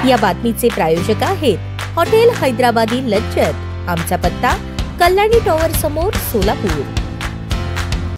या बातमीचे प्रायोजक आहेत हॉटेल हैदराबादी लज्जत। आमचा पत्ता कल्याणी टॉवर समोर, सोलापूर।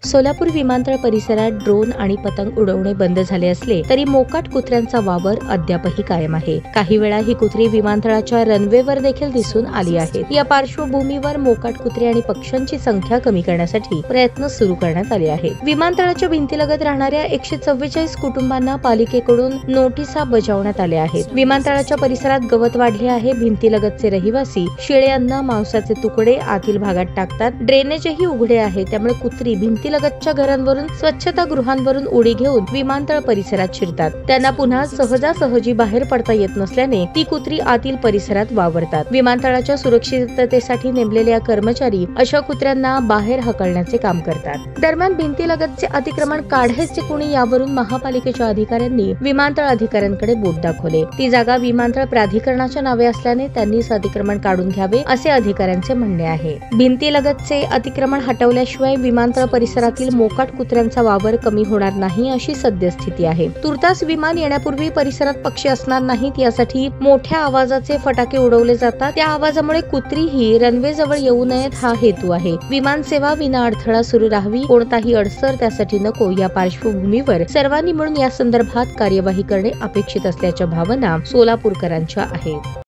सोलापूर विमानतळ परिसरात ड्रोन आणि पतंग उडवणे बंद झाले असले तरी मोकाट कुत्र्यांचा वावर अद्यापही कायम आहे। काही वेळा ही कुत्री विमानतळाच्या रनवेवर देखील दिसून आली आहेत। या पार्श्वभूमीवर मोकाट कुत्रे आणि पक्ष्यांची संख्या कमी करण्यासाठी प्रयत्न सुरू करण्यात आले आहेत। विमानतळाच्या भिंतीलगत राहणाऱ्या 144 कुटुंबांना पालिकेकडून नोटिसा बजावण्यात आल्या आहेत। विमानतळाच्या परिसरात गवत वाढले आहे। भिंतीलगतचे रहिवासी शिळे अन्न, मांसाचे तुकडे आतील भागात टाकतात। ड्रेनेजही उघडे आहे, त्यामुळे कुत्री भिंतीलगतच्या घरांवरून, स्वच्छता गृहांवरून उडी घेऊन विमानतळ परिसरात शिरतात। त्यांना पुन्हा सहजासहजी बाहेर पडता येत नसल्याने ती कुत्री आतील परिसरात वावरतात। विमानतळाच्या सुरक्षिततेसाठी नेमलेल्या कर्मचारी अशा कुत्र्यांना बाहेर हकलण्याचे काम करतात। दरम्यान भिंतीलगतचे अतिक्रमण काढायचे कुणी, यावरून महापालिकेच्या अधिकाऱ्यांनी विमानतळ अधिकाऱ्यांकडे बोट दाखवले। ती जागा विमानतळ प्राधिकरणाच्या नावे असल्याने त्यांनीच अतिक्रमण काढून घ्यावे असे अधिकाऱ्यांचे म्हणणे आहे। भिंतीलगतचे अतिक्रमण हटवल्याशिवाय विमानतळ परिसरातील मोकाट कुत्र्यांचा वावर कमी होणार नाही, अशी सद्यस्थिती आहे। तुर्तास विमान येण्यापूर्वी परिसरात पक्षी असणार नाहीत, यासाठी मोठ्या आवाजाचे फटाके उडवले जातात। त्या आवाजामुळे कुत्रीही रनवे जवळ येऊ नयेत, हा हेतू आहे। विमान सेवा विना अडथळा सुरू राहावी, कोणताही अडसर त्यासाठी नको। या पार्श्वभूमीवर सर्वांनी मिळून या संदर्भात कार्यवाही करणे अपेक्षित असल्याच्या भावना सोलापूरकरांच्या आहेत।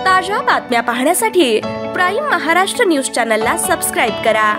ताज्या बातम्या पाहण्यासाठी प्राईम महाराष्ट्र न्यूज चॅनलला सबस्क्राईब करा।